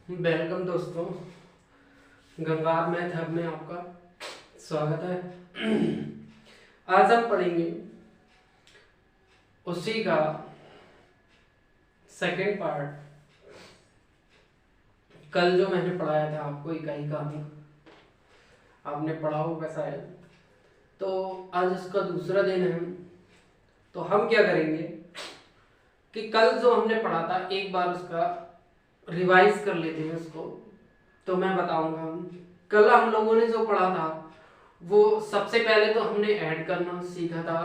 Welcome दोस्तों, गंगार math hub में आपका स्वागत है। आज हम पढ़ेंगे उसी का सेकंड पार्ट। कल जो मैंने पढ़ाया था आपको इकाई का अंक, आपने पढ़ा होगा शायद। तो आज उसका दूसरा दिन है। तो हम क्या करेंगे कि कल जो हमने पढ़ा था एक बार उसका रिवाइज कर लेते हैं उसको। तो मैं बताऊंगा, कल हम लोगों ने जो पढ़ा था वो सबसे पहले तो हमने ऐड करना सीखा था,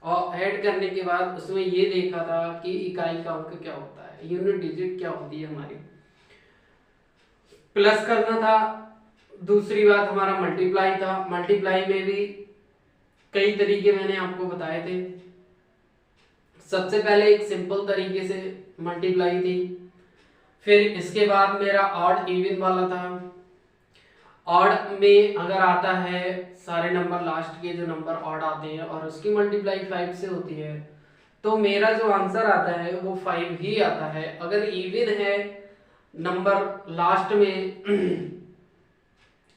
और ऐड करने के बाद उसमें ये देखा था कि इकाई का अंक क्या होता है, यूनिट डिजिट क्या होती है हमारी। प्लस करना था। दूसरी बात हमारा मल्टीप्लाई था। मल्टीप्लाई में भी कई तरीके मैंने आपको बताए थे। सबसे पहले एक सिंपल तरीके से मल्टीप्लाई थी, फिर इसके बाद मेरा ऑड इवन वाला था। ऑड में अगर आता है सारे नंबर, लास्ट के जो नंबर ऑड आते हैं और उसकी मल्टीप्लाई 5 से होती है, तो मेरा जो आंसर आता है वो 5 ही आता है। अगर इवन है नंबर लास्ट में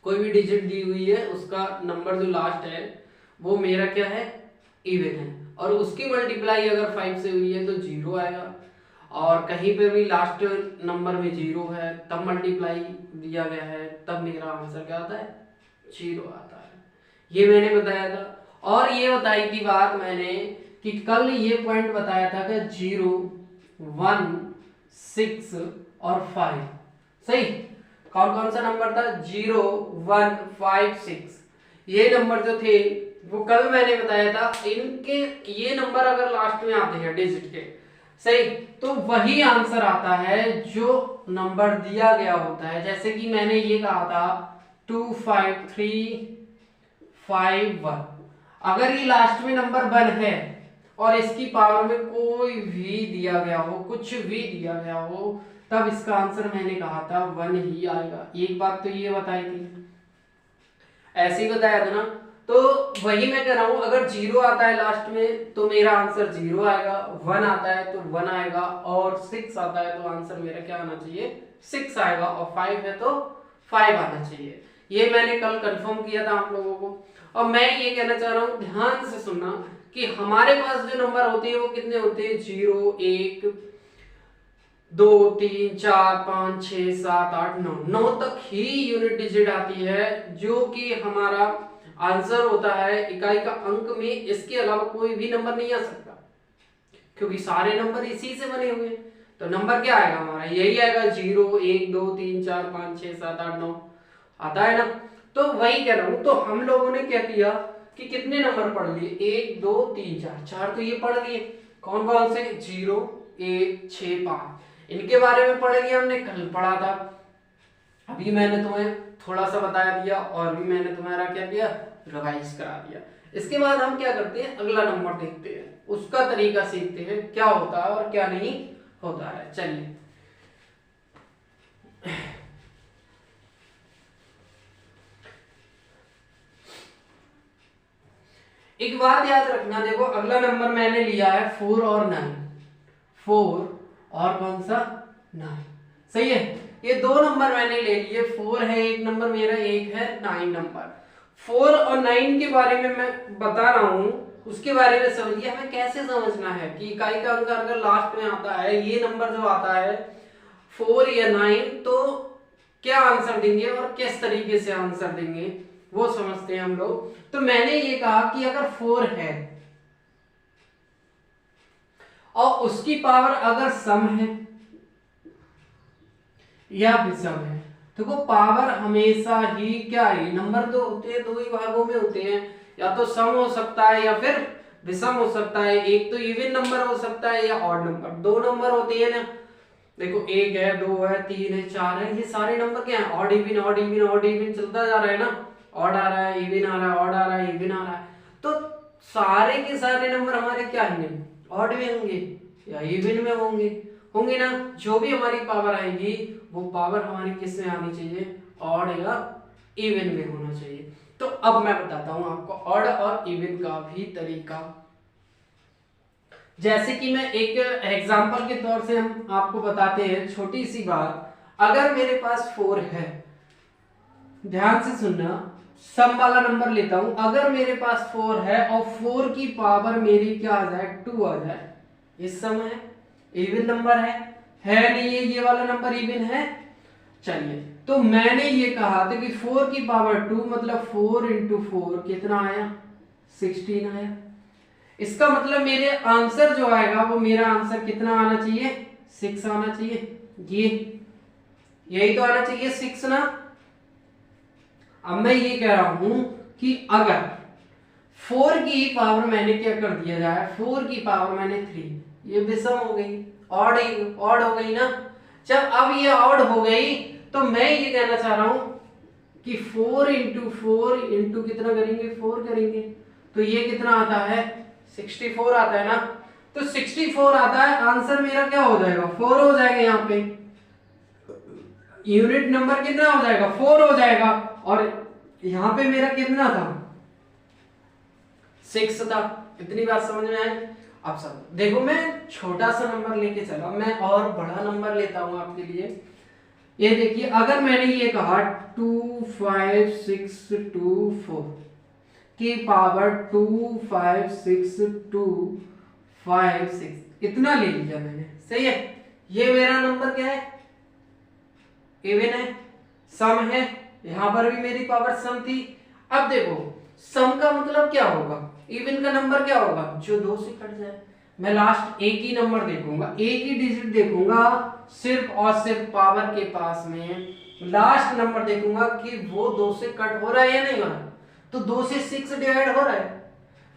कोई भी डिजिट दी हुई है, उसका नंबर जो लास्ट है वो मेरा क्या है, इवन है, और उसकी मल्टीप्लाई अगर 5 से हुई है तो 0 आएगा। और कहीं पे भी लास्ट नंबर में 0 है तब मल्टीप्लाई दिया गया है, तब मेरा आंसर क्या आता है, 0 आता है। ये मैंने बताया था। और ये बताई थी बात मैंने कि कल ये पॉइंट बताया था कि 0, 1, 6 और 5। सही। कौन कौन सा नंबर था, 0, 1, 5, 6। ये नंबर जो थे वो कल मैंने बताया था, इनके ये नंबर अगर लास्ट में आते हैं डिजिट के, सही, तो वही आंसर आता है जो नंबर दिया गया होता है। जैसे कि मैंने ये कहा था 2, 5, 3, 5, 1। अगर ये लास्ट में नंबर 1 है और इसकी पावर में कोई भी दिया गया हो, कुछ भी दिया गया हो, तब इसका आंसर मैंने कहा था 1 ही आएगा। एक बात तो ये बताई थी, ऐसे ही बताया था ना। तो वही मैं कह रहा हूं, अगर 0 आता है लास्ट में तो मेरा आंसर 0 आएगा, 1 आता है तो 1 आएगा, और 6 आता है तो आंसर मेरा क्या आना चाहिए, 6 आएगा, और 5 है तो 5 आना चाहिए। ये मैंने कल कंफर्म किया था आप लोगों को। और मैं ये कहना चाह रहा हूं, ध्यान से सुनना कि हमारे पास जो नंबर होते हैं वो कितने होते हैं, 0, 1, 2, 3, 4, 5, 6, 7, 8, 9, 9 तक ही यूनिट डिजिट आती है, जो कि हमारा आंसर होता है इकाई का अंक में। इसके अलावा कोई भी नंबर नहीं आ सकता, क्योंकि सारे नंबर इसी से बने हुए हैं। तो नंबर क्या आएगा हमारा, यही आएगा, 0, 1, 2, 3, 4, 5, 6, 7, 8, 9 आता है ना। तो वही कह रहा हूं। तो हम लोगों ने क्या किया कि कितने नंबर पढ़ लिए, 1, 2, 3, 4, 4 तो ये पढ़ लिए। कौन कौन से, 0, 1, 6, 5, इनके बारे में पढ़ लिया हमने, कल पढ़ा था। अभी मैंने तुम्हें थोड़ा सा बता दिया, और भी मैंने तुम्हारा क्या किया, रिवाइज करा दिया। इसके बाद हम क्या करते हैं, अगला नंबर देखते हैं, उसका तरीका सीखते हैं, क्या होता है और क्या नहीं होता है। चलिए, एक बात याद रखना, देखो अगला नंबर मैंने लिया है 4 और 9। 4 और कौन सा, 9। सही है। ये दो नंबर मैंने ले लिए, 4 है एक नंबर मेरा, एक है 9 नंबर। 4 और 9 के बारे में मैं बता रहा हूं, उसके बारे में समझिए। हमें कैसे समझना है कि इकाई का अंक अगर लास्ट में आता है, ये नंबर जो आता है 4 या 9, तो क्या आंसर देंगे और किस तरीके से आंसर देंगे, वो समझते हैं हम लोग। तो मैंने ये कहा कि अगर 4 है और उसकी पावर अगर सम है या विषम है, देखो पावर हमेशा ही क्या है, नंबर तो होते हैं दो ही भागों में होते हैं, या तो सम हो सकता है या फिर विषम हो सकता है। एक तो इवन नंबर हो सकता है या ऑड नंबर, दो नंबर होते हैं ना। देखो 1 है, 2 है, 3 है, 4 है, ये सारे नंबर क्या है, odd even, odd even, odd even चलता जा रहा है ना। ऑड आ रहा है, इवन आ रहा है, ऑड आ रहा है, इवन आ रहा है। तो सारे के सारे नंबर हमारे क्या होंगे, ऑड में होंगे या इवन में होंगे, होंगे ना। जो भी हमारी पावर आएगी वो पावर हमारी किस में आनी चाहिए, ऑड या इवन में होना चाहिए। तो अब मैं बताता हूं आपको ऑड और इवन का भी तरीका। जैसे कि मैं एक एग्जांपल के तौर से हम आपको बताते हैं, छोटी सी बात। अगर मेरे पास 4 है, ध्यान से सुनना, सम वाला नंबर लेता हूं, अगर मेरे पास 4 है और 4 की पावर मेरी क्या आ जाए, 2 आ जाए, इस सम है, इवन नंबर है नहीं ये वाला नंबर इवन है। चलिए, तो मैंने ये कहा था कि 4 की पावर 2 मतलब 4 इंटू 4 कितना आया, 16 आया। इसका मतलब मेरे आंसर जो आएगा वो मेरा आंसर कितना आना चाहिए, 6 आना चाहिए। यही तो आना चाहिए 6 ना। अब मैं ये कह रहा हूं कि अगर 4 की पावर मैंने क्या कर दिया जाए, 4 की पावर मैंने 3, ये विषम हो गई, ऑड हो गई ना। जब अब ये ऑड हो गई तो मैं ये कहना चाह रहा हूं कि 4 इंटू 4 इंटू कितना करेंगे, 4 करेंगे, तो ये कितना आता है, 64 आता है ना। तो 64 आता है, आंसर मेरा क्या हो जाएगा, 4 हो जाएगा। यहाँ पे यूनिट नंबर कितना हो जाएगा, 4 हो जाएगा, और यहां पे मेरा कितना था, 6 था। इतनी बात समझ में आई। अब सब देखो, मैं छोटा सा नंबर लेके चला, मैं और बड़ा नंबर लेता हूं आपके लिए। ये देखिए, अगर मैंने ये कहा 2 5 6 2 4 की पावर 2 5 6 2 5 6 इतना ले लिया मैंने, सही है। ये मेरा नंबर क्या है, इवन है, सम है। यहां पर भी मेरी पावर सम थी। अब देखो, सम का मतलब क्या होगा, इवन का नंबर क्या होगा, जो 2 से कट जाए। मैं लास्ट एक ही नंबर देखूंगा, एक ही डिजिट देखूंगा, सिर्फ और सिर्फ पावर के पास में लास्ट नंबर देखूंगा कि वो 2 से कट हो रहा है या नहीं हो रहा। तो 2 से 6 डिवाइड हो रहा है।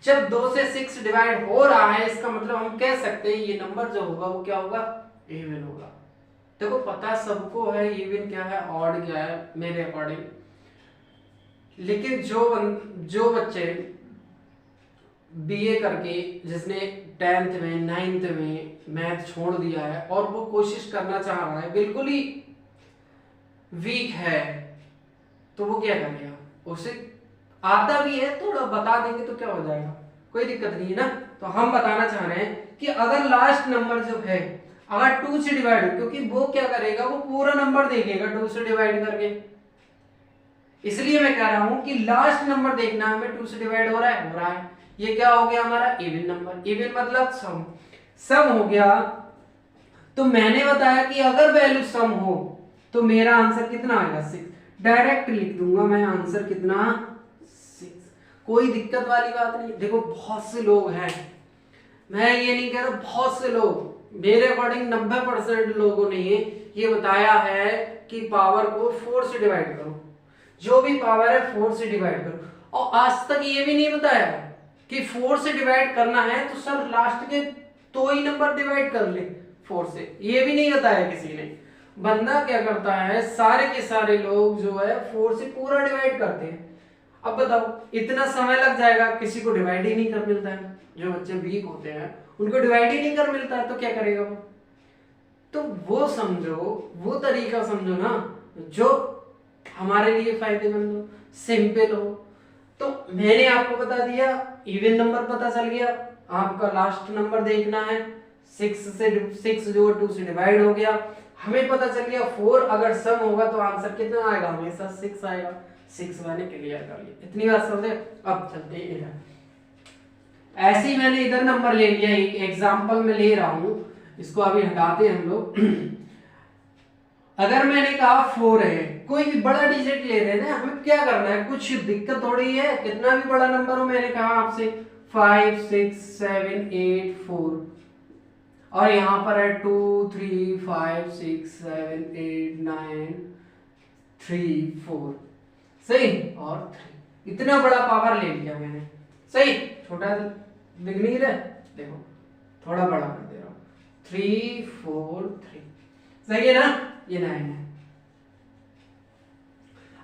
जब 2 से 6 डिवाइड हो रहा है, इसका मतलब हम कह सकते हैं ये नंबर जो होगा वो क्या होगा, इवन होगा। देखो, पता सबको है इवन क्या है, ऑड क्या है, मेरे अकॉर्डिंग। लेकिन जो बच्चे बीए करके, जिसने 10th में 9th में मैथ छोड़ दिया है और वो कोशिश करना चाह रहा है, बिल्कुल ही वीक है, तो वो क्या करेगा, उसे आता भी है, थोड़ा बता देंगे तो क्या हो जाएगा, कोई दिक्कत नहीं है ना। तो हम बताना चाह रहे हैं कि अगर लास्ट नंबर जो है अगर 2 से डिवाइड हो, क्योंकि वो क्या करेगा, वो पूरा नंबर देखेगा 2 से डिवाइड करके। इसलिए मैं कह रहा हूं कि लास्ट नंबर देखना हमें 2 से डिवाइड हो रहा है। ये क्या हो गया हमारा, इवन नंबर। इवन मतलब सम हो गया। तो मैंने बताया कि अगर वैल्यू सम हो तो मेरा आंसर कितना आएगा, 6। डायरेक्ट लिख दूंगा मैं आंसर कितना, 6। कोई दिक्कत वाली बात नहीं। देखो, बहुत से लोग हैं, मैं ये नहीं कह रहा, बहुत से लोग, मेरे अकॉर्डिंग 90% लोगों ने ये बताया है कि पावर को 4 से डिवाइड करो, जो भी पावर है 4 से डिवाइड करो। और आज तक ये भी नहीं बताया कि 4 से डिवाइड करना है तो सर लास्ट के 2 ही नंबर डिवाइड कर ले 4 से, ये भी नहीं बताया किसी ने। बंदा क्या करता है, सारे के सारे लोग जो है 4 से पूरा डिवाइड करते हैं। अब बताओ, इतना समय लग जाएगा, किसी को डिवाइड ही नहीं कर मिलता है। जो बच्चे वीक होते हैं उनको डिवाइड ही नहीं कर मिलता है, तो क्या करेगा वो। तो वो समझो, वो तरीका समझो ना जो हमारे लिए फायदेमंद हो, सिंपल हो। तो मैंने आपको बता दिया, इवन नंबर पता चल गया, आपका लास्ट नंबर देखना है, 6 जो 2 से डिवाइड हो गया, हमें पता चल गया 4 अगर सम होगा तो आंसर कितना आएगा, हमेशा 6 आएगा। 6 मैंने क्लियर कर लिया, इतनी बात समझे। अब चलते हैं इधर, ऐसे ही मैंने इधर नंबर ले लिया, एक एग्जांपल में ले रहा हूं, इसको अभी हटाते हैं हम लोग। अगर मैंने कहा 4 है, कोई भी बड़ा डिजिट ले रहे हैं ना, हमें क्या करना है, कुछ दिक्कत थोड़ी है, कितना भी बड़ा नंबर हो। मैंने कहा आपसे 5 6 7 8 4 और यहां पर है 2 3 5 6 7 8 9 3 4, सही, और 3। इतना बड़ा पावर ले लिया मैंने, सही। छोटा दिख नहीं रहा, देखो थोड़ा बड़ा कर दे रहा हूं, 3 4 3, सही है ना, ये 9 है।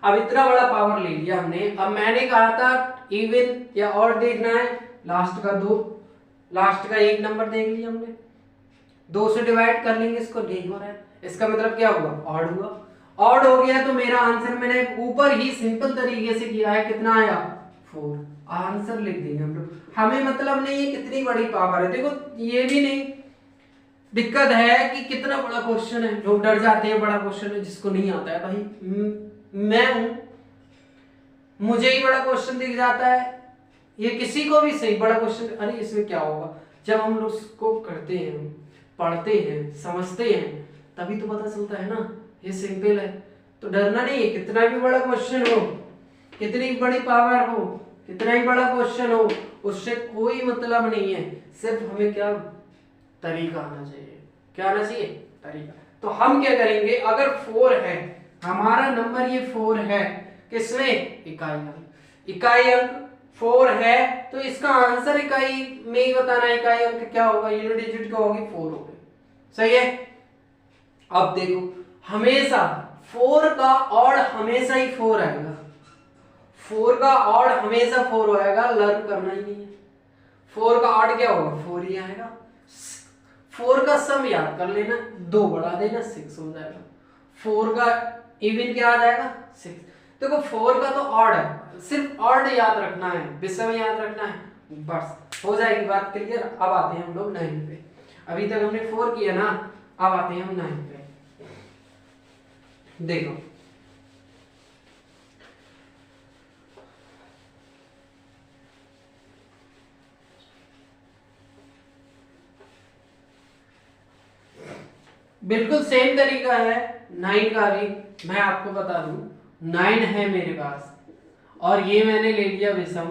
अब इतना बड़ा पावर ले लिया हमने। अब मैंने कहा था इवन या ऑड देखना है, लास्ट का 2, लास्ट का 1 नंबर देख लिया हमने, 2 से डिवाइड कर लेंगे, इसको नहीं हो रहा है, इसका मतलब क्या हुआ, ऑड हुआ। ऑड हो गया तो मेरा आंसर मैंने ऊपर ही सिंपल तरीके से किया है, कितना आया, 4। आंसर लिख देंगे हम लोग, हमें मतलब नहीं है कितनी बड़ी पावर है। देखो, ये भी नहीं दिक्कत है कि कितना बड़ा क्वेश्चन है, लोग डर जाते हैं बड़ा क्वेश्चन है, जिसको नहीं आता है भाई मैं हूं, मुझे ही बड़ा क्वेश्चन दिख जाता है, ये किसी को भी सही बड़ा क्वेश्चन, अरे इसमें क्या होगा, जब हम लोग उसको करते हैं, पढ़ते हैं, समझते हैं, तभी तो पता चलता है ना, ये सिंपल है। तो डरना नहीं है, कितना भी बड़ा क्वेश्चन हो, कितनी बड़ी पावर हो, कितना ही बड़ा क्वेश्चन हो, उससे कोई मतलब नहीं है, सिर्फ हमें क्या तरीका आना चाहिए। क्या आना चाहिए? तरीका। तो हम क्या करेंगे, अगर 4 है, हमारा नंबर ये 4 है, किसमें? इकाई अंक। इकाई अंक 4 है, तो इसका आंसर इकाई में ही बताना है, इकाई अंक क्या होगा, यूनिट डिजिट क्या होगी, 4 होगी। सही है। अब देखो, हमेशा 4 का ऑड हमेशा ही 4 आएगा, 4 का ऑड हमेशा 4 आएगा, लर्न करना ही नहीं है। 4 का ऑड क्या होगा, 4 ही आएगा। 4 का सम याद कर लेना, 2 बढ़ा देना 6 हो जाएगा। 4 का इवन क्या आ जाएगा, 6। देखो 4 का तो ऑड है, सिर्फ ऑड याद रखना है, विषम याद रखना है, बस हो जाएगी बात क्लियर। अब आते हैं हम लोग 9 पे। अभी तक हमने 4 किया ना, अब आते हैं हम 9 पे। देखो बिल्कुल सेम तरीका है 9 का भी, मैं आपको बता दूं 9 है मेरे पास, और ये मैंने ले लिया विषम,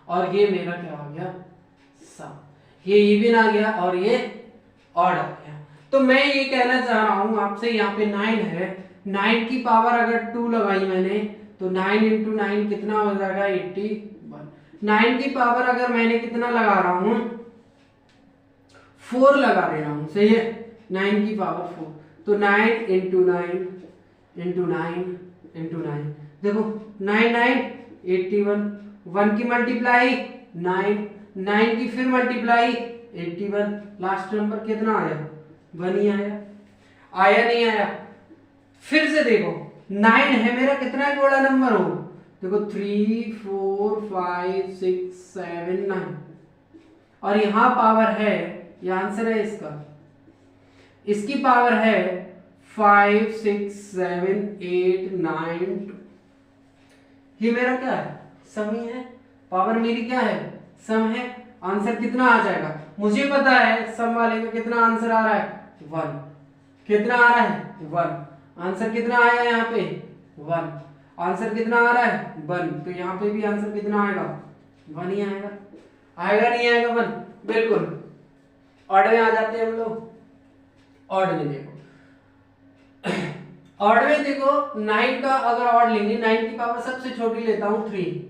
और ये मेरा क्या हो गया, सम। ये इवन आ गया और ये ऑड आ गया। तो मैं ये कहना चाह रहा हूं आपसे, यहाँ पे 9 है, 9 की पावर अगर 2 लगाई मैंने, तो 9 इंटू 9 कितना हो जाएगा, 81। 9 की पावर अगर मैंने कितना लगा रहा हूं, 4 लगा रहा हूं, सही है, 9 की पावर 4, तो 9 इंटू 9 इंटू 9 इंटू 9, देखो 9 9 81, 1 की मल्टीप्लाई 9, 9 की फिर मल्टीप्लाई 81, लास्ट नंबर कितना आया, 1 ही आया। आया नहीं आया? फिर से देखो 9 है मेरा, कितना भी बड़ा नंबर हो, देखो 3 4 5 6 7 9, और यहां पावर है, ये आंसर है इसका, इसकी पावर है 5 6 7 8 9 2, ये मेरा क्या है, सम ही है, पावर मेरी क्या है, सम है। आंसर कितना आ जाएगा, मुझे पता है सम वाले में कितना आंसर आ रहा है, 1। कितना आ रहा है, 1। आंसर कितना आया यहाँ पे, 1। आंसर कितना आ रहा है, 1, तो यहाँ पे भी आंसर कितना आएगा, 1 ही आएगा। आएगा नहीं आएगा 1? बिल्कुल। ऑड में आ जाते हैं हम लोग, ऑड में देखो, ऑड में देखो 9 का अगर ऑड लेंगे, 9 की पावर सबसे छोटी लेता हूं 3,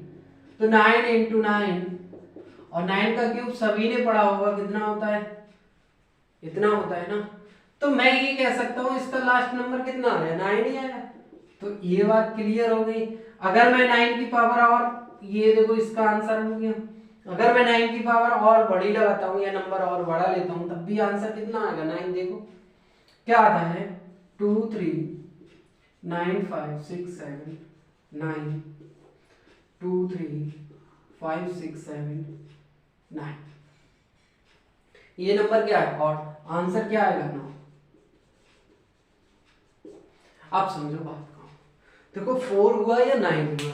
तो 9 इंटू 9, और 9 का क्यूब सभी ने पढ़ा होगा, कितना होता है, इतना होता है ना। तो मैं ये कह सकता हूं इसका लास्ट नंबर कितना आ रहा है, 9 ही आया। तो ये बात क्लियर हो गई। अगर मैं 9 की पावर, और ये देखो इसका आंसर हो गया, अगर मैं 9 की पावर और बड़ी लगाता हूं या नंबर और बड़ा लेता हूं, तब भी आंसर कितना आएगा, 9। देखो क्या आता है, 2 3 9 5 6 7 9, 2 3 5 6 7 9, ये नंबर क्या है, और आंसर क्या आएगा, 9। आप समझो बात को, देखो 4 हुआ या 9 हुआ,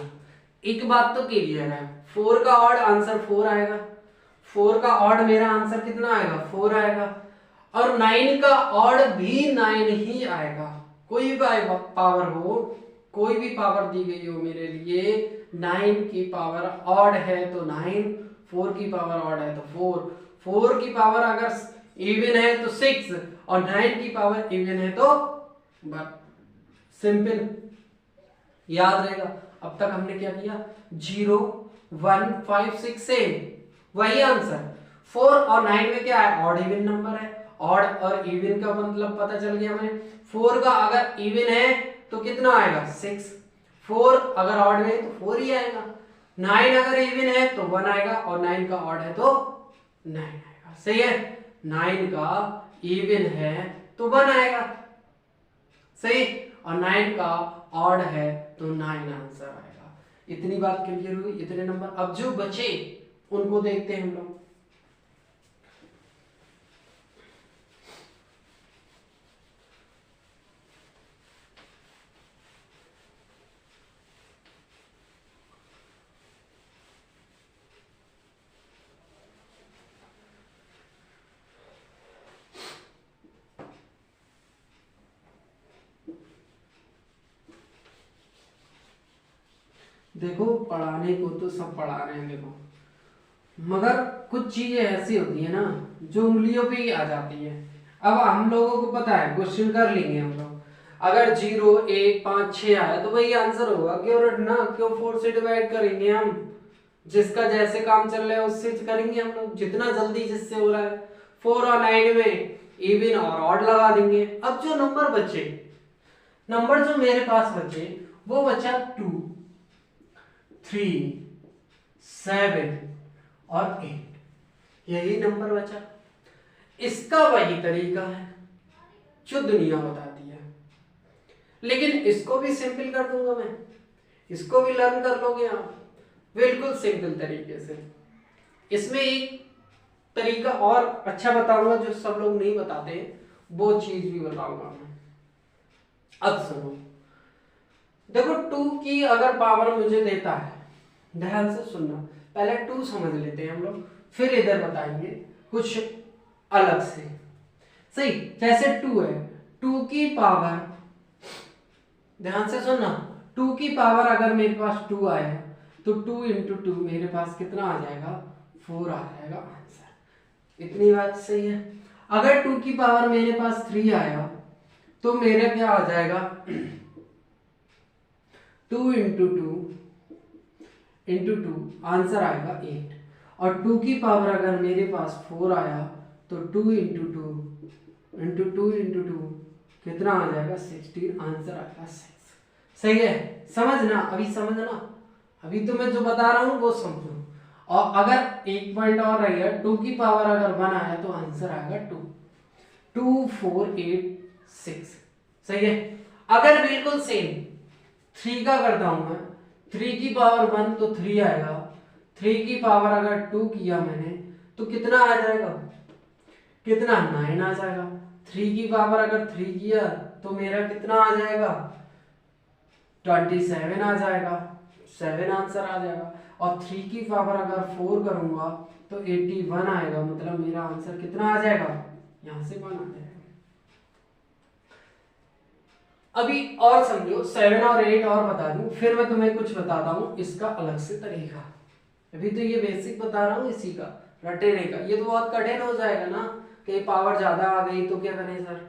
एक बात तो क्लियर है, 4 का ऑड आंसर 4 आएगा, 4 का ऑड मेरा आंसर कितना आएगा, 4 आएगा, और 9 का ऑड भी 9 ही आएगा। कोई भी पावर हो, कोई भी पावर दी गई हो मेरे लिए, 9 की पावर ऑड है तो 9, 4 की पावर ऑड है तो 4, 4 की पावर अगर इवन है तो 6, और 9 की पावर इवन है तो सिंपल, याद रहेगा। अब तक हमने क्या किया, 0 1 5 6 7, वही आंसर। 4 और 9 में क्या है, ऑड इवन नंबर है, ऑड और इवन का मतलब पता चल गया हमें। 4 का अगर इवन है तो कितना आएगा, 6, 4 अगर ऑड में है तो 4 ही आएगा, 9 अगर इवन है तो 1 आएगा, और 9 का ऑड है तो 9 आएगा। सही है, 9 का इवन है तो 1 आएगा, सही, और 9 का ऑड है तो 9 आंसर आएगा। इतनी बात क्लियर हुई, इतने नंबर। अब जो बचे उनको देखते हैं हम लोग। देखो पढ़ाने को तो सब पढ़ा रहे हैं देखो, मगर कुछ चीजें ऐसी होती है ना जो उंगलियों पे ही आ जाती है। अब हम लोगों को पता है क्वेश्चन कर लेंगे हम लोग, अगर 0 1 5 6 आया तो वही आंसर होगा, क्यों रटना, क्यों 4 से डिवाइड करेंगे हम, जिसका जैसे काम चल रहा है उससे करेंगे हम लोग, जितना जल्दी जिससे हो रहा है। 4 और 9 में इवन और ऑड लगा देंगे। अब जो नंबर बचे, नंबर जो मेरे पास बचे वो बचा 2 3 7 और 8, यही नंबर बचा। इसका वही तरीका है जो दुनिया बताती है, लेकिन इसको भी सिंपल कर दूंगा मैं, इसको भी लर्न कर लोगे आप बिल्कुल सिंपल तरीके से। इसमें एक तरीका और अच्छा बताऊंगा जो सब लोग नहीं बताते, वो चीज भी बताऊंगा मैं। अब सुनो, देखो 2 की अगर पावर मुझे देता है, ध्यान से सुनना, पहले 2 समझ लेते हैं हम लोग, फिर इधर बताएंगे कुछ अलग से। सही, जैसे 2 है, 2 की पावर, ध्यान से सुनना, 2 की पावर अगर मेरे पास 2 आया तो 2 इंटू 2 मेरे पास कितना आ जाएगा, 4 आ जाएगा आंसर। इतनी बात सही है। अगर 2 की पावर मेरे पास 3 आया तो मेरे क्या आ जाएगा, 2 इंटू 2 इंटू 2 आंसर आएगा 8। और 2 की पावर अगर मेरे पास 4 आया तो 2 इंटू 2 इंटू 2 इंटू 2 कितना आ जाएगा, 16, आंसर आएगा 6। सही है, समझना, अभी समझना, अभी तो मैं जो बता रहा हूं वो समझो। और अगर एक पॉइंट और रहेगा, 2 की पावर अगर 1 आया तो आंसर आएगा 2, 2 4 8 6। सही है। अगर बिल्कुल सेम 3 का करता हूं मैं, 3 की पावर 1 तो 3 आएगा, 3 की पावर अगर 2 किया मैंने तो कितना आ जाएगा, कितना, 9 आ जाएगा। 3 की पावर अगर 3 किया तो मेरा कितना आ जाएगा, 27 आ जाएगा, 7 आंसर आ जाएगा। और 3 की पावर अगर 4 करूंगा तो 81 आएगा, मतलब मेरा आंसर कितना आ जाएगा, यहां से 1 आ जाएगा। अभी और समझो, 7 और 8 और बता दूं, फिर मैं तुम्हें कुछ बताता हूं इसका अलग से तरीका। अभी तो ये बेसिक बता रहा हूं इसी का, रटने का। ये तो बहुत कठिन हो जाएगा ना कि पावर ज्यादा आ गई तो क्या करें सर,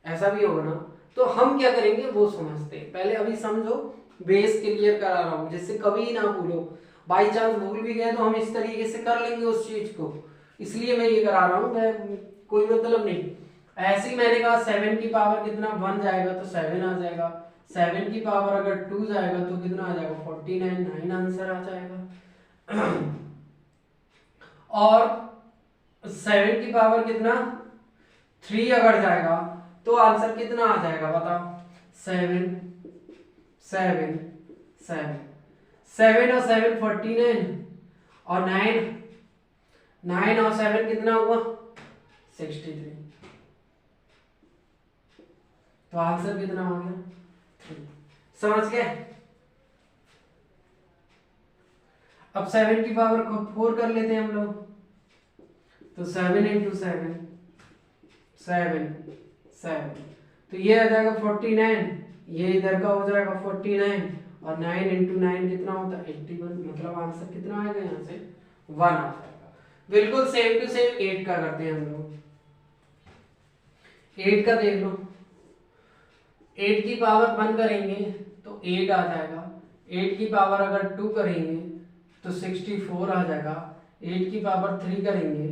ऐसा भी होगा ना। तो हम क्या करेंगे वो समझते हैं, पहले अभी समझो, बेस क्लियर करा रहा हूं जिससे कभी ना भूलो। बाई चांस भूल भी गए तो हम इस तरीके से कर लेंगे उस चीज को, इसलिए मैं ये करा रहा हूं, मैं कोई मतलब नहीं। ऐसे ही मैंने कहा 7 की पावर कितना 1 जाएगा तो 7 आ जाएगा, 7 की पावर अगर 2 जाएगा तो कितना आ जाएगा, 49, 9 आंसर आ जाएगा। और 7 की पावर कितना 3 अगर जाएगा तो आंसर कितना आ जाएगा बताओ, 7 7 7 7 और 7 49, और 9 और 7 कितना हुआ, 63। तो आंसर कितना हो गया, 3। समझ गए। अब 7 की पावर को 4 कर लेते हैं हम लोग, तो 7 इंटू 7 7 7, तो ये आ जाएगा 49, ये इधर का हो जाएगा 49, और 9 इंटू 9 कितना होता है, 81, मतलब आंसर कितना आएगा यहाँ से 1 आ जाएगा। बिल्कुल सेम टू सेम 8 का करते हैं हम लोग। 8 का देख लो, 8 की पावर 1 करेंगे तो 8 आ जाएगा, 8 की पावर अगर 2 करेंगे तो 64 आ जाएगा, 8 की पावर 3 करेंगे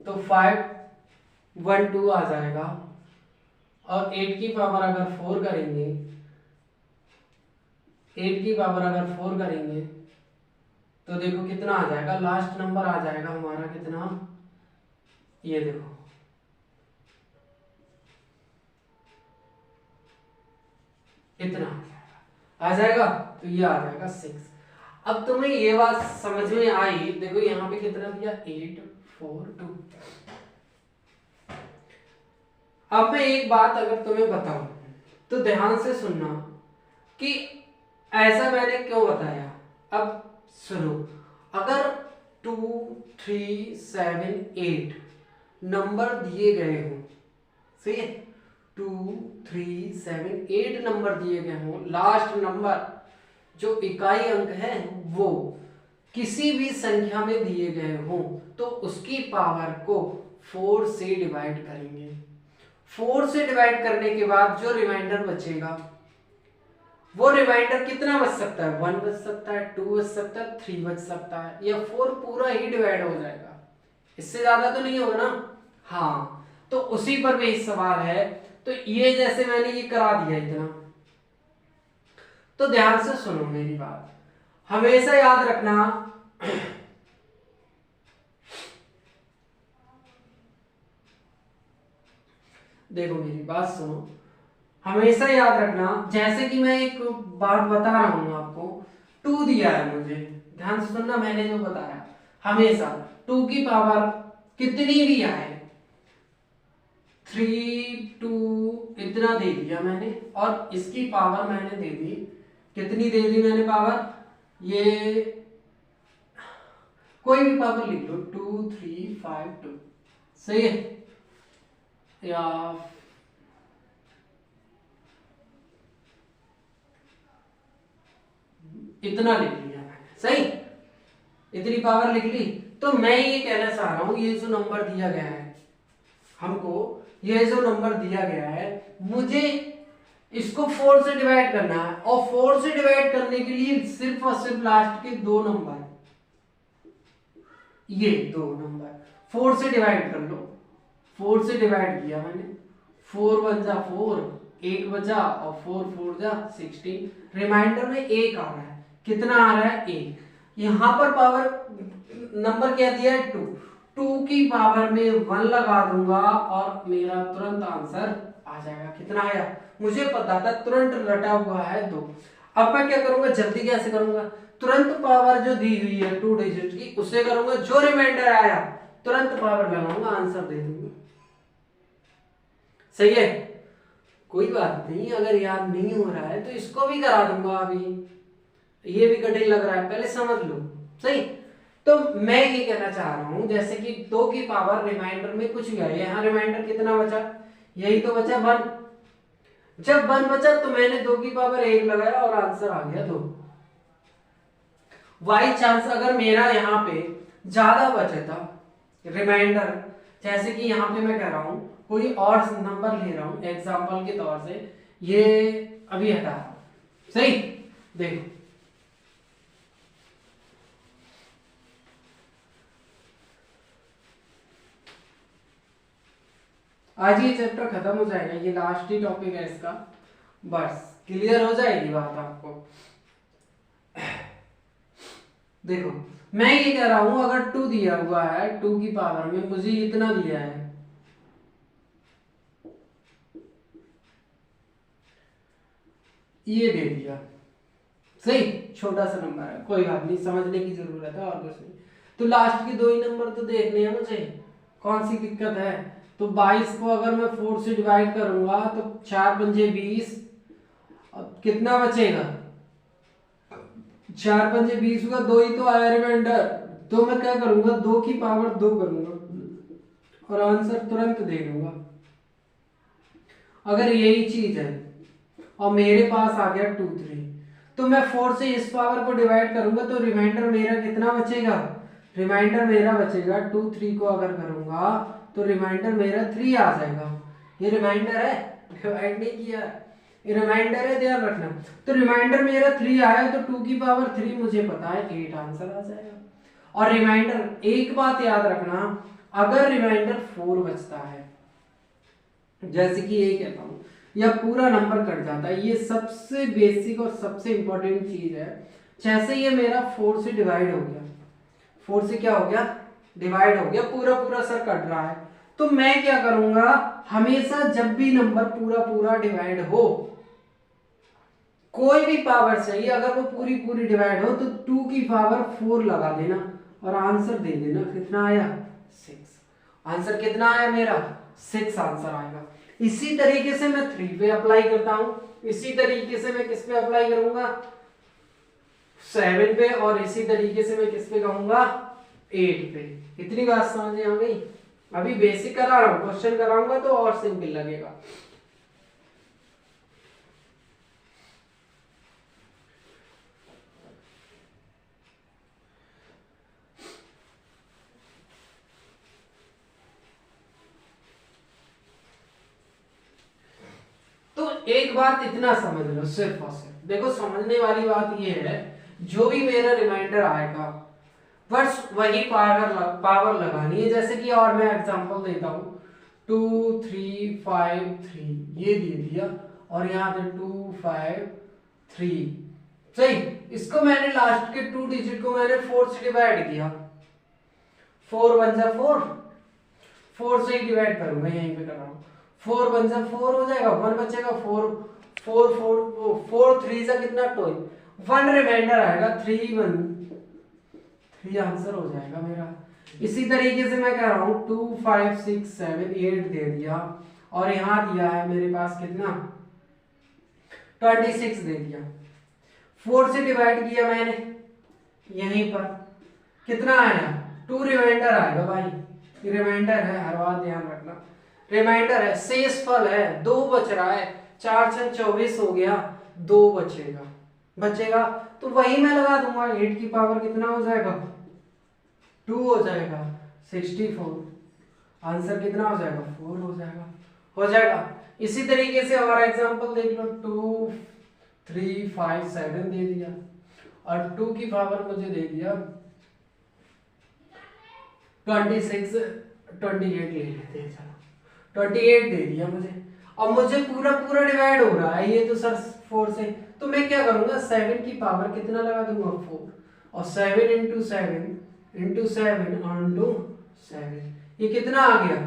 तो 512 आ जाएगा, और 8 की पावर अगर 4 करेंगे, 8 की पावर अगर 4 करेंगे तो देखो कितना आ जाएगा, लास्ट नंबर आ जाएगा हमारा कितना, ये देखो इतना आ जाएगा, तो ये आ जाएगा 6। अब तुम्हें ये बात समझ में आई, देखो यहाँ पे कितना दिया, 8 4 2। अब मैं एक बात अगर तुम्हें बताऊं तो ध्यान से सुनना कि ऐसा मैंने क्यों बताया। अब सुनो, अगर 2 3 7 8 नंबर दिए गए हों, सही है, 2 3 7 8 नंबर दिए गए हों, लास्ट नंबर जो इकाई अंक है वो किसी भी संख्या में दिए गए हों तो उसकी पावर को 4 से डिवाइड करेंगे। 4 से डिवाइड करने के बाद जो रिमाइंडर बचेगा वो रिमाइंडर कितना बच सकता है, 1 बच सकता है, 2 बच सकता है, 3 बच सकता है, या 4 पूरा ही डिवाइड हो जाएगा, इससे ज्यादा तो नहीं होगा ना। हाँ, तो उसी पर भी सवाल है। तो ये जैसे मैंने ये करा दिया इतना, तो ध्यान से सुनो मेरी बात, हमेशा याद रखना देखो मेरी बात सुनो, हमेशा याद रखना, जैसे कि मैं एक बात बता रहा हूं आपको, 2 दिया है मुझे, ध्यान से सुनना मैंने जो बताया, हमेशा 2 की पावर कितनी भी आए, 3 2 इतना दे दिया मैंने, और इसकी पावर मैंने दे दी, कितनी दे दी मैंने पावर, ये कोई भी पावर लिख लो, 2 3 5 2, सही है, या इतना लिख लिया मैंने, सही, इतनी पावर लिख ली। तो मैं ये कहना चाह रहा हूं, ये जो नंबर दिया गया है हमको, ये जो नंबर दिया गया है, मुझे इसको 4 से डिवाइड करना है, और 4 से डिवाइड करने के लिए सिर्फ और सिर्फ लास्ट के 2 नंबर, ये 2 नंबर 4 से डिवाइड कर लो, 4 से डिवाइड किया मैंने, 4 1 जा 4, 1 बचा, और 4 4 जा 16, रिमाइंडर में 1 आ रहा है, कितना आ रहा है 1, यहां पर पावर नंबर क्या दिया है 2, 2 की पावर में 1 लगा दूंगा और मेरा तुरंत आंसर आ जाएगा, कितना आया, मुझे पता था तुरंत रटा हुआ है 2। अब मैं क्या करूंगा, जल्दी कैसे करूंगा, तुरंत पावर जो दी हुई है 2 डिजिट की उससे करूंगा, जो रिमाइंडर आया तुरंत पावर लगाऊंगा, आंसर दे दूंगा, सही है, कोई बात नहीं, अगर याद नहीं हो रहा है तो इसको भी करा दूंगा, अभी ये भी कठिन लग रहा है, पहले समझ लो, सही। तो मैं ये कहना चाह रहा हूं, जैसे कि 2 की पावर रिमाइंडर में कुछ भी है, यहाँ रिमाइंडर कितना बचा, यही तो बचा 1, जब 1 बचा तो मैंने 2 की पावर 1 लगाया और आंसर आ गया 2। बाई चांस अगर मेरा यहाँ पे ज्यादा बचे था रिमाइंडर, जैसे कि यहाँ पे मैं कह रहा हूं कोई और नंबर ले रहा हूं एग्जांपल के तौर से, ये अभी हटा, सही, देखो आज ये चैप्टर खत्म हो जाएगा, ये लास्ट ही टॉपिक है इसका, बस क्लियर हो जाएगी बात आपको। देखो मैं ये कह रहा हूं, अगर 2 दिया हुआ है, 2 की पावर में मुझे इतना दिया है, ये दे दिया, सही, छोटा सा नंबर है, कोई बात नहीं, समझने की जरूरत है और कुछ नहीं। तो लास्ट के 2 ही नंबर तो देखने हैं मुझे, कौन सी दिक्कत है। तो 22 को अगर मैं 4 से डिवाइड करूंगा तो 4 पंजे 20, अब कितना बचेगा, 4 पंजे 20 होगा, 2 ही तो आया रिमाइंडर, तो मैं क्या करूंगा, 2 की पावर 2 करूंगा और आंसर तुरंत दे दूंगा। अगर यही चीज है और मेरे पास आ गया 2 3, तो मैं 4 से इस पावर को डिवाइड करूंगा तो रिमाइंडर मेरा कितना बचेगा, रिमाइंडर मेरा बचेगा 2 3 को अगर करूंगा तो रिमाइंडर मेरा 3 आ जाएगा, ये रिमाइंडर है, डिवाइड नहीं किया, ये रिमाइंडर है, ध्यान रखना। तो रिमाइंडर मेरा 3 आया तो 2 की पावर 3 मुझे पता है 8 आंसर आ जाएगा। और रिमाइंडर, एक बात याद रखना, अगर रिमाइंडर 4 बचता है, जैसे कि ये कहता हूं, या पूरा नंबर कट जाता है, ये सबसे बेसिक और सबसे इंपॉर्टेंट चीज है, जैसे ये मेरा 4 से डिवाइड हो गया, 4 से क्या हो गया, डिवाइड हो गया, पूरा पूरा सर कट रहा है, तो मैं क्या करूंगा, हमेशा जब भी नंबर पूरा पूरा डिवाइड हो, कोई भी पावर चाहिए, अगर वो पूरी पूरी डिवाइड हो तो 2 की पावर 4 लगा देना और आंसर दे देना, कितना आया 6, आंसर कितना आया मेरा 6 आंसर आएगा। इसी तरीके से मैं 3 पे अप्लाई करता हूं, इसी तरीके से मैं किस पे अप्लाई करूंगा 7 पे, और इसी तरीके से मैं किस पे कहूंगा 8 पे। इतनी बात समझ में आ गई, अभी बेसिक करा रहा हूं, क्वेश्चन कराऊंगा तो और सिंपल लगेगा। एक बात इतना समझ लो सिर्फ और सिर्फ, देखो समझने वाली बात ये है, जो भी मेरा रिमाइंडर आएगा बस वही पावर लगानी है। जैसे कि और मैं एग्जांपल देता हूँ, 2 3 5 3 ये दे दिया और यहाँ पे 2 5 3, सही। इसको मैंने लास्ट के 2 डिजिट को मैंने 4 से डिवाइड किया, 4 1 जा 4, 4 से ही डिवाइड करूंगा, यहीं पे कर रहा हूँ, 4 1 जा 4 हो जाएगा, 1 बचेगा, 4 4 4 4 3 जा कितना 12, 1 रिमाइंडर आएगा, 3 1 3 आंसर हो जाएगा मेरा। इसी तरीके से मैं कह रहा हूँ 2 5 6 7 8 दे दिया और यहाँ दिया है मेरे पास कितना 26 दे दिया, 4 से डिवाइड किया मैंने, यहीं पर कितना आया 2 रिमाइंडर आएगा भाई, रिमाइंडर है, हर बात ध्यान रखना, रिमाइंडर है, शेषफल है, 2 बच रहा है, 4 6 24 हो गया, 2 बचेगा तो वही मैं लगा दूंगा, 8 की पावर कितना हो जाएगा 2 हो जाएगा, 64, आंसर कितना हो जाएगा 4 हो जाएगा। इसी तरीके से और एग्जांपल देख लो, 2 3 5 7 दे दिया और 2 की पावर मुझे दे दिया 26 28 ले लेते हैं, चलो 28 दे दिया मुझे। अब मुझे पूरा डिवाइड हो रहा है ये तो सर 4 से, तो मैं क्या करूंगा 7 की पावर कितना लगा दूंगा 4, और 7 इंटू 7 onto 7, ये कितना आ गया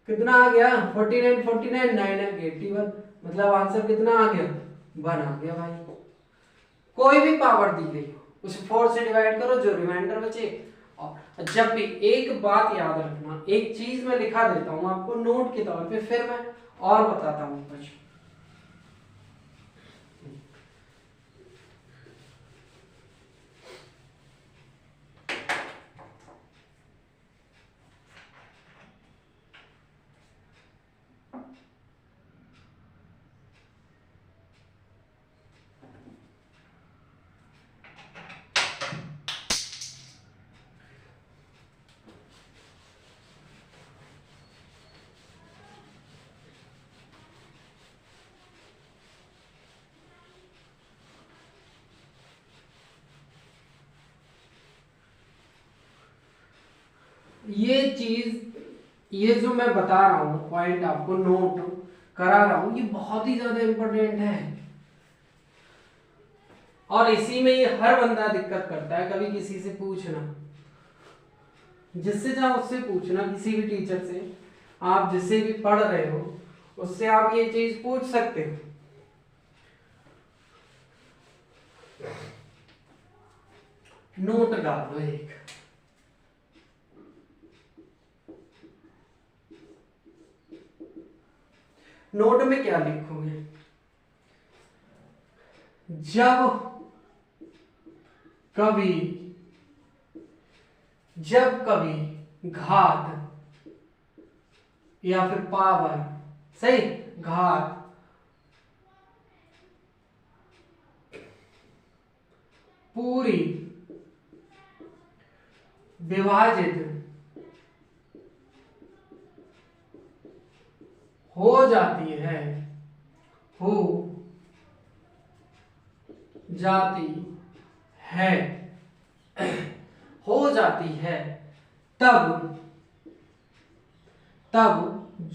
49 49 9 81, मतलब आंसर कितना आ गया 1 आ गया भाई। कोई भी पावर दी गई हो उसे 4 से डिवाइड करो, जो रिमाइंडर बचे। और जब भी एक बात याद रखना, एक चीज मैं लिखा देता हूं आपको नोट के तौर पे, फिर मैं और बताता हूं कुछ। ये चीज, ये जो मैं बता रहा हूं पॉइंट आपको नोट करा रहा हूं, ये बहुत ही ज्यादा इंपॉर्टेंट है और इसी में ये हर बंदा दिक्कत करता है। कभी किसी से पूछना, जिससे चाहो उससे पूछना, किसी भी टीचर से, आप जिससे भी पढ़ रहे हो उससे आप ये चीज पूछ सकते हो। नोट डाल दो एक, नोट में क्या लिखोगे, जब कभी घात या फिर पावर, सही, घात पूरी विभाजित हो जाती है, तब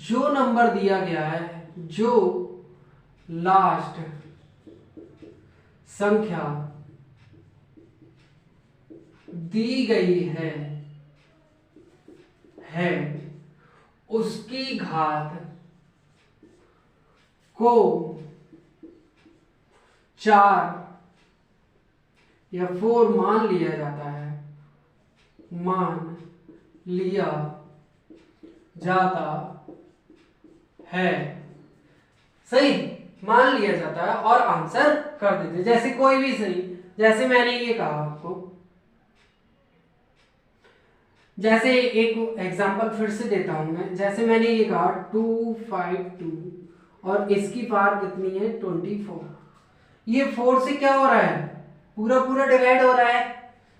जो नंबर दिया गया है, जो लास्ट संख्या दी गई है उसकी घात को 4 या 4 मान लिया जाता है, सही, मान लिया जाता है और आंसर कर देते, जैसे कोई भी सही, जैसे मैंने ये कहा आपको, जैसे एक एग्जांपल फिर से देता हूं मैं, जैसे मैंने ये कहा 2 5 2 और इसकी पावर कितनी है 24, ये 4 से क्या हो रहा है पूरा डिवाइड हो रहा है,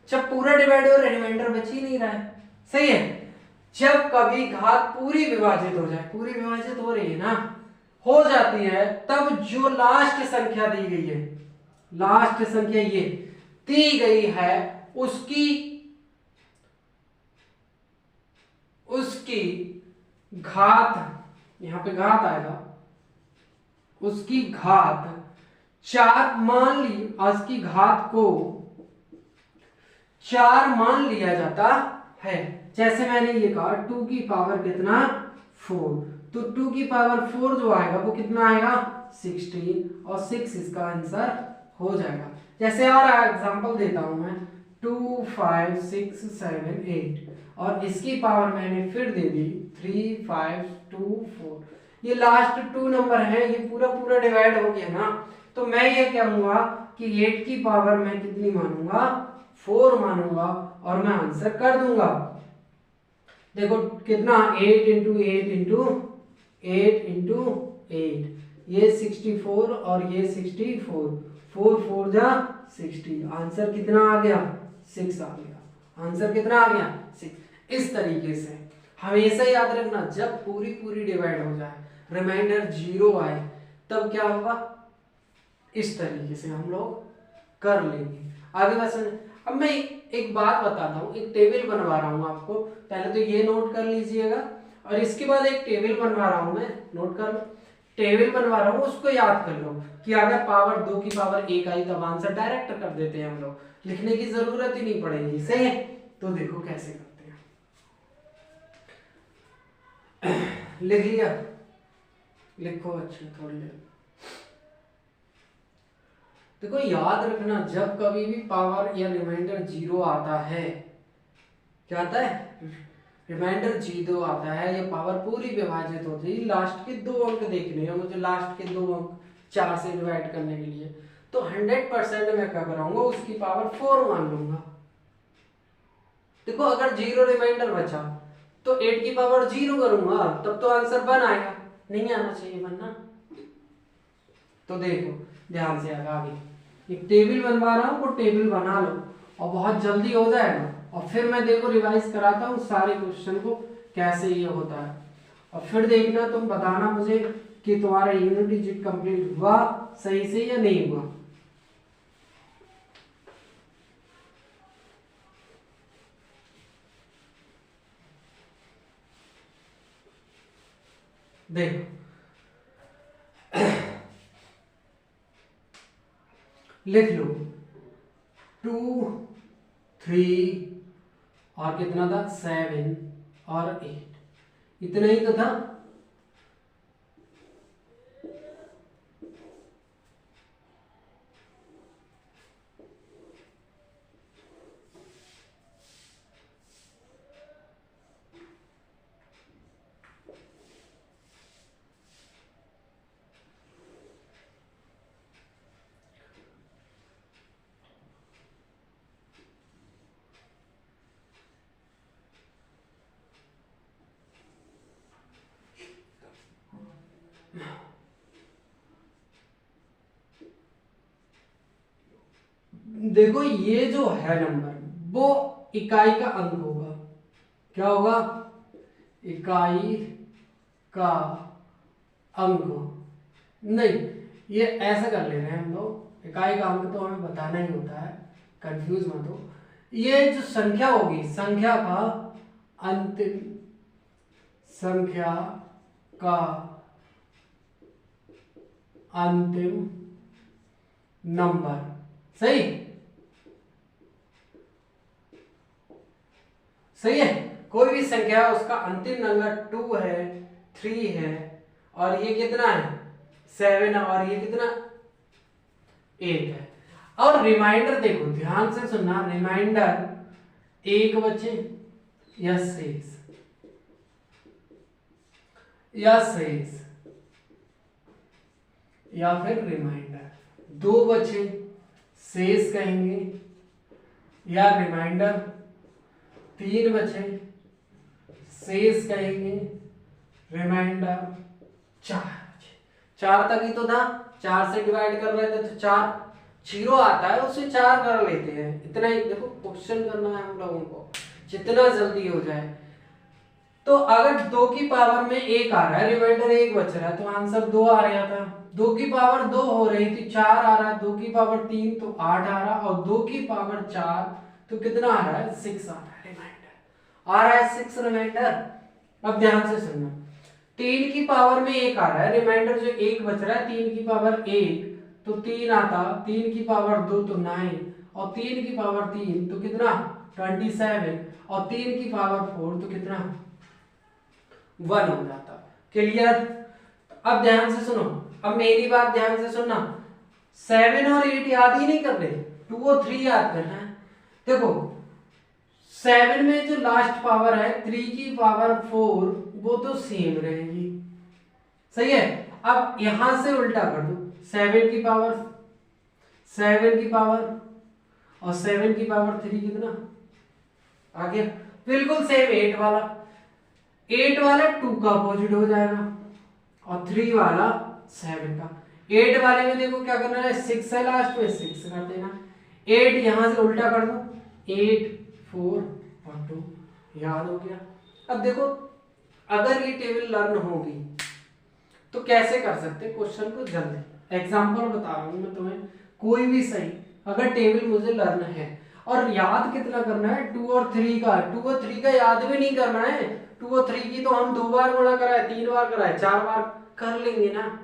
जब पूरा डिवाइड हो रहा है रिमाइंडर बच ही नहीं रहा है, सही है। जब कभी घात पूरी विभाजित हो जाए, पूरी विभाजित हो रही है ना, हो जाती है तब जो लास्ट संख्या दी गई है, लास्ट संख्या ये दी गई है उसकी घात, यहां पे घात आएगा, उसकी घात 4 मान ली, उसकी घात को 4 मान लिया जाता है। जैसे मैंने ये कहा 2 की पावर कितना 4, तो 2 की पावर 4 जो आएगा वो कितना आएगा 16 और 6 इसका आंसर हो जाएगा। जैसे और एग्जांपल देता हूं मैं 2 5 6 7 8 और इसकी पावर मैंने फिर दे दी 3 5 2 4, ये लास्ट 2 नंबर है, ये पूरा पूरा डिवाइड हो गया ना, तो मैं ये कहूंगा कि 8 की पावर मैं कितनी मानूंगा 4 मानूंगा और मैं आंसर कर दूंगा। देखो कितना 8 इंटू 8 इंटू 8 इंटू 8, ये 64 और ये 64, 4 4 जा 60, आंसर कितना आ गया 6 आ गया, आंसर कितना आ गया 6। इस तरीके से हमेशा याद रखना जब पूरी पूरी डिवाइड हो जाए रिमाइंडर 0 आए तब क्या होगा, इस तरीके से हम लोग कर लेंगे। आगे बस अब मैं एक बात बताता हूँ, एक टेबल बनवा रहा हूँ आपको, पहले तो ये नोट कर लीजिएगा और इसके बाद एक टेबल बनवा रहा हूँ मैं, नोट कर लो, टेबल बनवा रहा हूँ उसको याद कर लो कि अगर पावर 2 की पावर 1 आई तब आंसर डायरेक्ट कर देते हैं हम लोग, लिखने की जरूरत ही नहीं पड़ेगी। सही है, तो देखो कैसे करते हैं। लिख लिया, लिखो अच्छा थोड़ी देर। देखो याद रखना जब कभी भी पावर या रिमाइंडर 0 आता है, क्या आता है रिमाइंडर 0 आता है या पावर पूरी विभाजित होती है, लास्ट के 2 अंक देखने हैं मुझे, लास्ट के 2 अंक 4 से डिवाइड करने के लिए, तो 100% मैं क्या कराऊंगा उसकी पावर 4 मान लूंगा। देखो अगर 0 रिमाइंडर बचा तो 8 की पावर 0 करूंगा तब तो आंसर 1 आएगा, नहीं आना चाहिए बनना। तो देखो ध्यान से आगे एक टेबल बनवा रहा हूँ, वो टेबल बना लो और बहुत जल्दी हो जाएगा, और फिर मैं देखो रिवाइज कराता हूँ सारे क्वेश्चन को कैसे ये होता है, और फिर देखना तुम बताना मुझे कि तुम्हारा यूनिट डिजिट कंप्लीट हुआ सही से या नहीं हुआ। देखो लिख लो 2 3 और कितना था 7 और 8, इतना ही तो था। देखो ये जो है नंबर वो इकाई का अंक होगा, क्या होगा इकाई का अंक, नहीं ये ऐसा कर ले रहे हैं हम लोग, इकाई का अंक तो हमें बताना ही होता है, कंफ्यूज मत हो। ये जो संख्या होगी संख्या का अंतिम, संख्या का अंतिम नंबर, सही सही है, कोई भी संख्या उसका अंतिम नंबर 2 है 3 है और ये कितना है 7 और ये कितना 8 है। और रिमाइंडर देखो ध्यान से सुनना, रिमाइंडर 1 बचे या शेष, या शेष या फिर रिमाइंडर, 2 बचे शेष कहेंगे या रिमाइंडर, 3 बचे शेष कहेंगे रिमाइंडर, 4 बचे, 4 तक ही तो था, 4 से डिवाइड कर रहे थे तो 4 0 आता है उससे 4 कर लेते हैं, इतना ही। देखो क्वेश्चन करना है हम लोगों को जितना जल्दी हो जाए। तो अगर 2 की पावर में 1 आ रहा है, रिमाइंडर 1 बच रहा है, तो आंसर 2 आ रहा था। 2 की पावर 2 हो रही थी, 4 आ रहा है, 2 की पावर 3 तो 8 आ रहा, और 2 की पावर 4 तो कितना आ रहा है, 6 आ रहा है रिमाइंडर, आ रहा है 6 रिमाइंडर। अब ध्यान से सुनना, 3 की पावर में 1 आ रहा है, रिमाइंडर जो 1 बच रहा है, 3 की पावर 1 तो 3 आता, 3 की पावर 2 तो 9, और 3 की पावर 3 तो कितना 27, और 3 की पावर 4 तो कितना 1 हो जाता। क्लियर? अब ध्यान से सुनो, अब मेरी बात ध्यान से सुनना, 7 और 8 याद ही नहीं कर रहे, 2 और 3 याद करना है। देखो 7 में जो लास्ट पावर है 3 की पावर 4 वो तो सेम रहेगी, सही है। अब यहां से उल्टा कर दो, 7 की पावर और 7 की पावर 3 कितना आ गया, बिल्कुल सेम। 8 वाला 2 का अपोजिट हो जाएगा, और 3 वाला 7 का। 8 वाले में देखो क्या करना है, 6 है लास्ट में, 6 कर देना। 8 यहां से उल्टा कर दो, 8 4 और 2 याद हो गया। अब देखो अगर ये टेबल लर्न होगी तो कैसे कर सकते हैं क्वेश्चन को जल्दी। एग्जांपल बता रहा हूं मैं तुम्हें, कोई भी सही अगर टेबल मुझे लर्न है, और याद कितना करना है, 2 और 3 का। 2 और 3 का याद भी नहीं करना है, 2 और 3 की तो हम 2 बार गुणा कराए, 3 बार कराए, 4 बार कर लेंगे ना।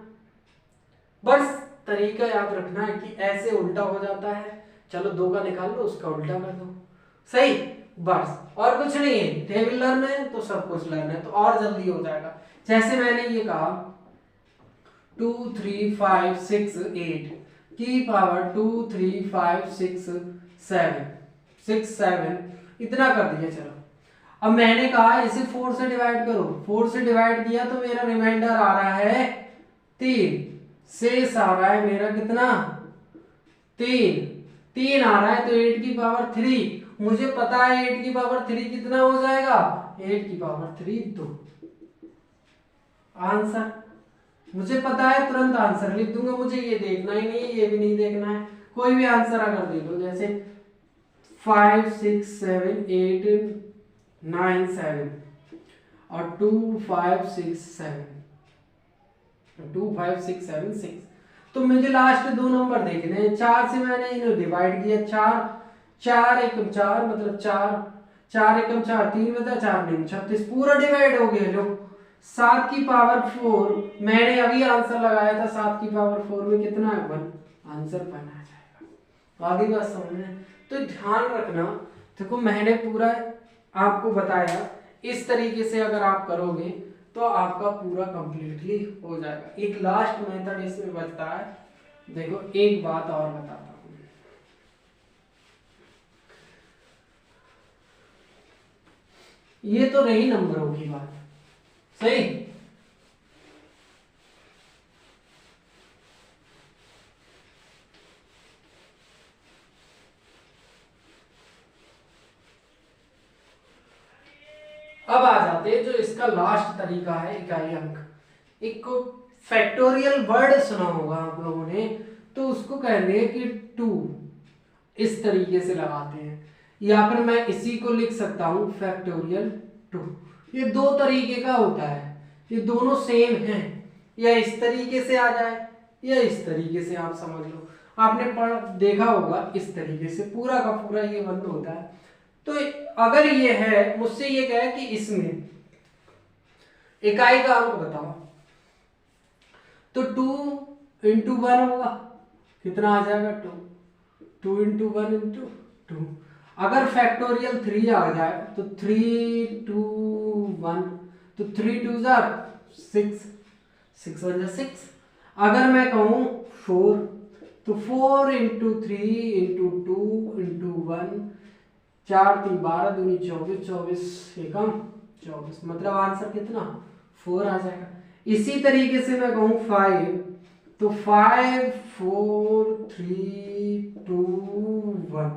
बस तरीका याद रखना है कि ऐसे उल्टा हो जाता है, चलो 2 का निकाल लो, उसका उल्टा कर दो, सही। बस और कुछ नहीं है, टेबल लर्न है तो सब कुछ लर्न है, तो और जल्दी हो जाएगा। जैसे मैंने ये कहा 2 3 5 6 8 की पावर 2 3 5 6 7 इतना कर दिया। चलो अब मैंने कहा इसे 4 से डिवाइड करो, 4 से डिवाइड किया तो मेरा रिमाइंडर आ रहा है 3, शेष आ रहा है मेरा कितना 3 आ रहा है, तो 8 की पावर 3 मुझे पता है 8 की पावर 3 कितना हो जाएगा, 8 की पावर 3 2। आंसर मुझे पता है, तुरंत आंसर लिख दूंगा, मुझे ये देखना ही नहीं है, ये भी नहीं देखना है। कोई भी आंसर अगर दे दो, जैसे 5 6 7 8 9 7 और 2 5 6 6, तो मुझे लास्ट 2 नंबर देखने हैं। 4 से मैंने इन्हें डिवाइड किया, 4 एकम 4 मतलब 4 एकम 4 3 बता 4 नहीं 36 पूरा डिवाइड हो गया। जो 7 की पावर 4 मैंने अभी आंसर लगाया था, 7 की पावर 4 में कितना है 1, आंसर 1 आ जाएगा। आगे बात समझ में, तो ध्यान रखना। देखो मैंने पूरा आपको बताया, इस तरीके से अगर आप करोगे तो आपका पूरा कंप्लीटली हो जाएगा। एक लास्ट मेथड इसमें बचता है, देखो एक बात और बताता हूं, ये तो रही नंबरों की बात, सही। अब आ जाते हैं जो इसका लास्ट तरीका है, इकाई अंक। एक को फैक्टोरियल वर्ड सुना होगा आप लोगों ने, तो उसको कहते हैं कि 2 इस तरीके से लगाते हैं, या फिर मैं इसी को लिख सकता हूं फैक्टोरियल 2। ये 2 तरीके का होता है, ये दोनों सेम हैं, या इस तरीके से आ जाए या इस तरीके से, आप समझ लो आपने देखा होगा इस तरीके से पूरा का पूरा ये बंद होता है। तो अगर ये है, मुझसे ये कहे कि इसमें इकाई का अंक बताओ, तो 2 इंटू 1 होगा, कितना आ जाएगा 2 इंटू 1 इंटू 2। अगर फैक्टोरियल 3 आ जाए तो 3 2 1, तो 3 2 6 6 1 जा 6। अगर मैं कहूं 4, तो 4 इंटू 3 इंटू 2 इंटू 1, 4 3 12 दूनी 24, 24 एकम 24, मतलब आंसर कितना 4 आ जाएगा। इसी तरीके से मैं कहूं 5, तो 5 4 3 2 1,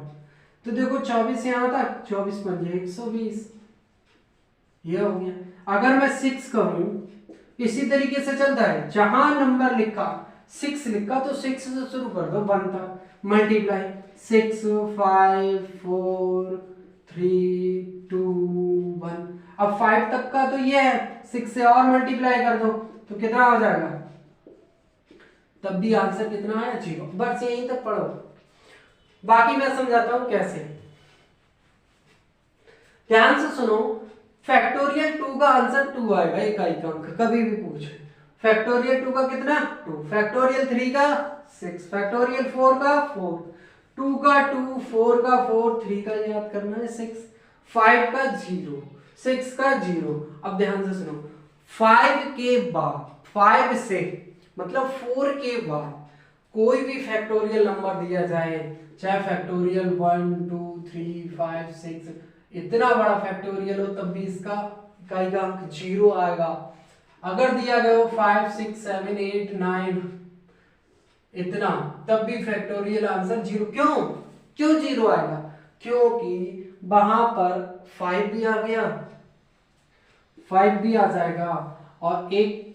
तो देखो 24 यहां तक, 24 पंजे 120, ये हो गया। अगर मैं 6 कहूं, इसी तरीके से चलता है, जहां नंबर लिखा 6 लिखा तो 6 से शुरू कर दो 1 तक, मल्टीप्लाई 6 5 4 3 2 1। अब 5 तक का तो ये है, 6 से और मल्टीप्लाई कर दो तो कितना हो जाएगा, तब भी आंसर कितना है 0। बस यहीं तक पढ़ो, बाकी मैं समझाता हूं कैसे। ध्यान से सुनो, फैक्टोरियल 2 का आंसर 2 आएगा, इकाई का अंक कभी भी पूछे। फैक्टोरियल 2 का कितना 2, फैक्टोरियल 3 का 6, फैक्टोरियल 4 का 4, 2 का 2, 4 का 4, 3 का याद करना है 6, 5 का 0, 6 का 0। अब ध्यान से सुनो, 5 के बाद, 5 से मतलब 4 के बाद कोई भी फैक्टोरियल नंबर दिया जाए, चाहे फैक्टोरियल 1 2 3 5 6, इतना बड़ा फैक्टोरियल हो तब भी इसका इकाई का अंक 0 आएगा। अगर दिया गया हो 5 6 7 8 9 इतना, तब भी फैक्टोरियल आंसर 0। क्यों 0 आएगा, क्योंकि वहां पर 5 भी आ गया, 5 भी आ जाएगा और एक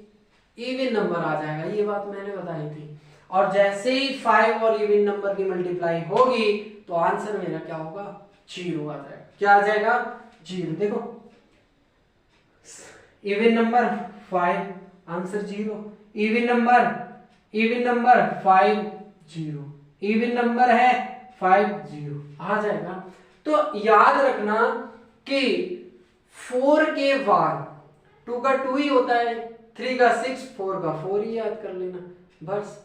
इवन नंबर आ जाएगा, ये बात मैंने बताई थी। और जैसे ही 5 और इवन नंबर की मल्टीप्लाई होगी तो आंसर मेरा क्या होगा 0 आ जाएगा। क्या आ जाएगा 0। देखो even number 5 answer 0, even number 5 0, even number है 5 0 आ जाएगा। तो याद रखना कि 4 के बाद 2 का 2 ही होता है, 3 का 6, 4 का 4 ही याद कर लेना, बस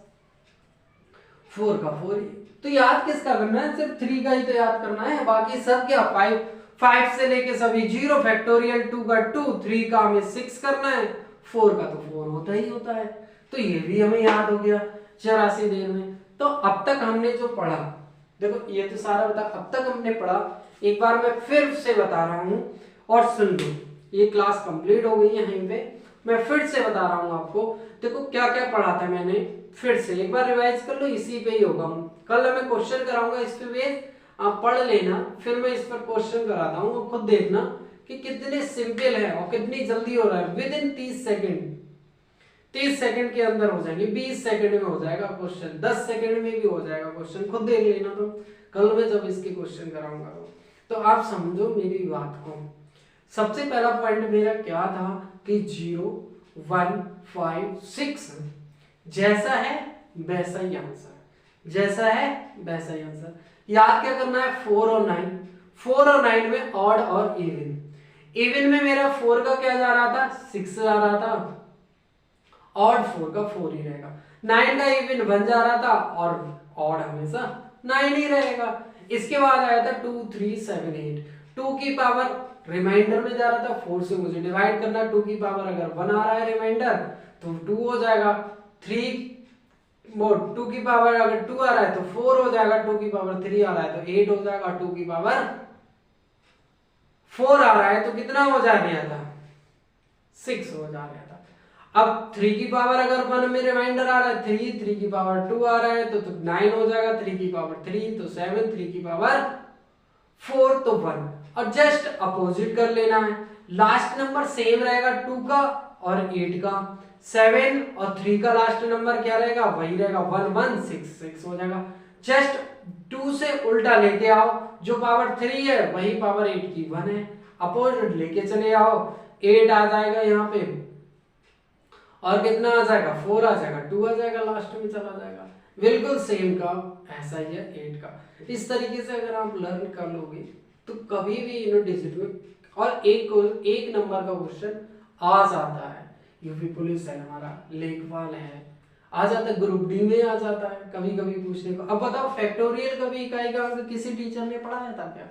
4 का 4 ही। तो याद किसका करना है, सिर्फ 3 का ही तो याद करना है, बाकी सब क्या 5 से लेके सभी 0, फैक्टोरियल 2 का 2, 3 का हमें 6 करना है, 4 का तो 4 होता ही होता है। तो ये भी हमें याद हो गया 84 देर में। तो अब तक हमने जो पढ़ा, देखो ये तो सारा बता, अब तक हमने पढ़ा, एक बार मैं फिर से बता रहा हूं और सुन लो। ये क्लास कंप्लीट हो गई है, यहीं पे मैं फिर से बता रहा हूं आपको। देखो क्या क्या पढ़ा था मैंने, फिर से एक बार रिवाइज कर लो, इसी पे ही होगा। कल मैं क्वेश्चन कराऊंगा इस पे बेस, आप पढ़ लेना, फिर मैं इस पर क्वेश्चन कराता हूँ, खुद देखना कि कितने सिंपल है और कितनी जल्दी हो रहा है। विद इन 30 सेकेंड, 30 सेकंड के अंदर हो जाएंगे, 20 सेकंड में हो जाएगा क्वेश्चन, 10 सेकंड में भी हो जाएगा क्वेश्चन, खुद देख लेना तुम कल मैं जब इसके क्वेश्चन कराऊंगा। तो आप समझो मेरी बात को। सबसे पहला पॉइंट मेरा क्या था कि 0 1 5 6 जैसा है वैसा ही आंसर, जैसा है वैसा ही आंसर। याद क्या करना है, 4 और 9, 4 और 9 में ऑड और इवन। इवन में मेरा 4 का क्या जा रहा था 6 जा रहा था, ऑड 4 का 4 ही रहेगा। 9 का इवन 1 जा रहा था और ऑड हमेशा 9 ही रहेगा। इसके बाद आया था 2 3 7 8, 2 की पावर रिमाइंडर में जा रहा था, 4 से मुझे डिवाइड करना, 2 की पावर अगर 1 आ रहा है रिमाइंडर तो 2 हो जाएगा, 2 की पावर अगर 2 आ रहा है तो 4 हो जाएगा, 2 की पावर 3 आ रहा है तो 8 हो जाएगा, 2 की पावर 4 आ रहा है तो कितना हो जा रहा था 6 हो जा रहा था। अब 3 की पावर अगर 1 में रिमाइंडर आ रहा है 3 की पावर 2 आ रहा है तो 9 हो जाएगा, 3 की पावर 3 तो 7, 3 की पावर 4 तो 1, और जस्ट अपोजिट कर लेना है। लास्ट नंबर सेम रहेगा 2 का और 8 का, 7 और 3 का लास्ट नंबर क्या रहेगा वही रहेगा, 1 1 6 6 हो जाएगा। जस्ट 2 से उल्टा लेके आओ, जो पावर 3 है वही पावर 8 की 1 है, अपोजिट लेके चले आओ, 8 आ जाएगा यहाँ पे और कितना आ जाएगा 4 आ जाएगा, 2 आ जाएगा, लास्ट में चला जाएगा। बिल्कुल सेम का ऐसा ही है 8 का। इस तरीके से अगर आप लर्न कर लोगे तो कभी भी इन डिजिट में और एक नंबर का क्वेश्चन आ जाता है। यूपी पुलिस है हमारा, लेखपाल है, आ जाता है, ग्रुप डी में आ जाता है कभी कभी पूछने को। अब बताओ फैक्टोरियल कभी इकाई का अंक किसी टीचर ने पढ़ाया था क्या,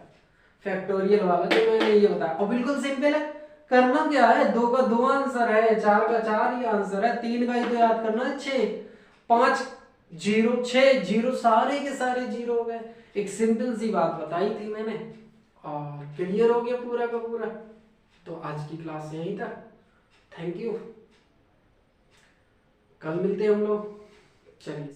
फैक्टोरियल वाला जो मैंने ये बताया। और बिल्कुल सिंपल है, करना क्या है, 2 का 2 आंसर है, 4 का 4 ही आंसर है, 3 का ही तो याद करना है, 6 5 0 6 0 सारे के सारे 0 हो गए। एक सिंपल सी बात बताई थी मैंने और क्लियर हो गया पूरा का पूरा। तो आज की क्लास यहीं तक, थैंक यू, कल मिलते हैं हम लोग, चलिए।